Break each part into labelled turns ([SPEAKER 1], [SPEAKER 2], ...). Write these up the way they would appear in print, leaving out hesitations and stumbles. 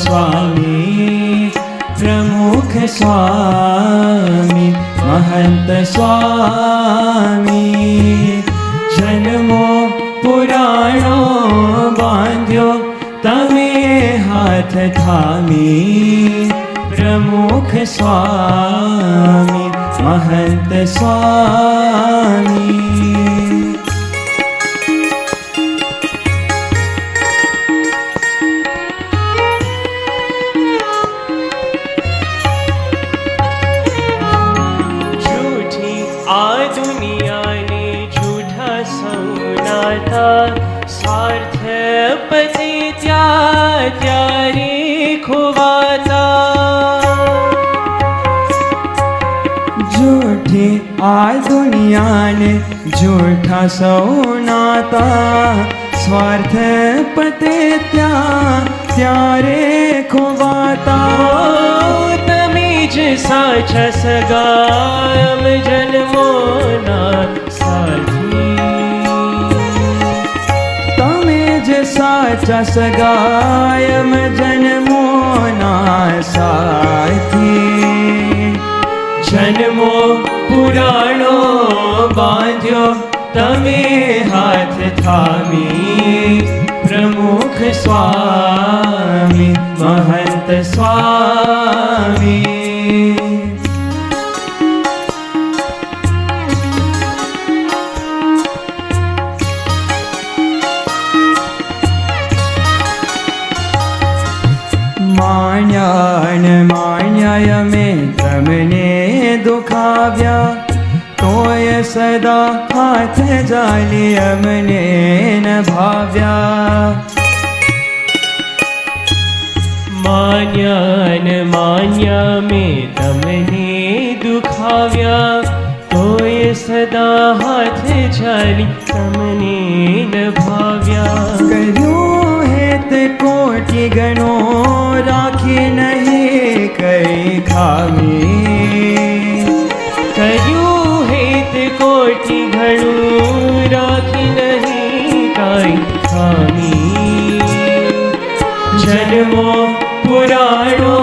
[SPEAKER 1] स्वामी प्रमुख स्वामी महंत स्वामी जन्मो पुराणो बांध्यो तमे हाथ थामी प्रमुख स्वामी महंत स्वामी
[SPEAKER 2] स्वार्थ पति त्यारे खुवाता
[SPEAKER 1] झूठी आ दुनिया ने झूठा सौनाता स्वार्थ पते त्यारे खुवाता
[SPEAKER 2] तमीज साचा सगाम जन्मो ना साथी
[SPEAKER 1] साचा सगायम जन्मो ना साथी
[SPEAKER 2] जन्मो पुराणो बांध्यो तमे हाथ थामी प्रमुख स्वामी महंत स्वामी
[SPEAKER 1] मान्यान मान्याय में तमने दुखाव्या तोय सदा हाथ जाली अमने न भाव्या
[SPEAKER 2] मान्यान मान्या में तमने दुखाव्या तोय सदा हाथ जाली तमने न भाव्या
[SPEAKER 1] कर्यो हेत कोटि गणो राखी नहीं कई खामी
[SPEAKER 2] कर्यो हेत कोटि गणो राखी नहीं कई खामी जन्मो पुराणो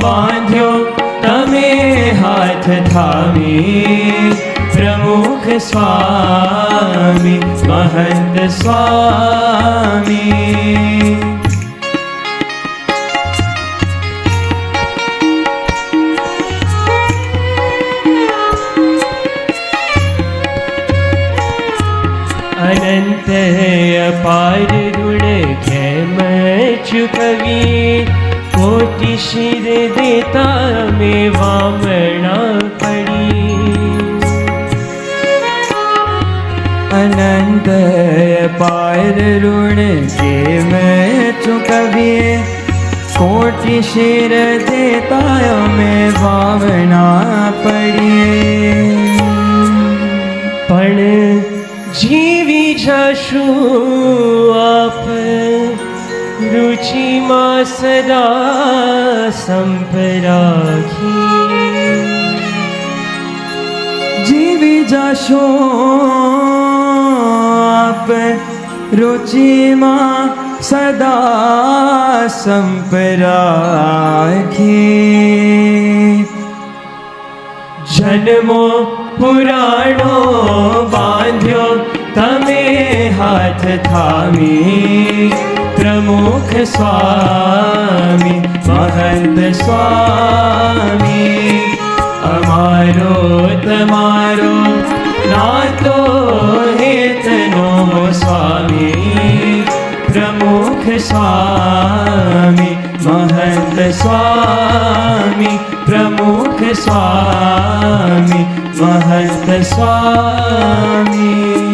[SPEAKER 2] बांध्यो तमे हाथ थामी प्रमुख स्वामी महंत स्वामी अनंत अपार ऋण खेम चुकवी कोटि शिर देता में वामना पड़ी
[SPEAKER 1] अनंत पार ऋण के मैं चुकविए कोटि शिर देता में भावना पड़िए
[SPEAKER 2] पण जीवी जाशु आप रुचि मां सदा संपराखी
[SPEAKER 1] जीवी जाशो आप रुचि मां सदा संपराखी
[SPEAKER 2] जन्मो पुराणो बांध्यो तमे हाथ थामी प्रमुख स्वामी महंत स्वामी अमारो तमारो नातो हेतनो स्वामी प्रमुख स्वामी महंत स्वामी प्रमुख स्वामी महंत स्वामी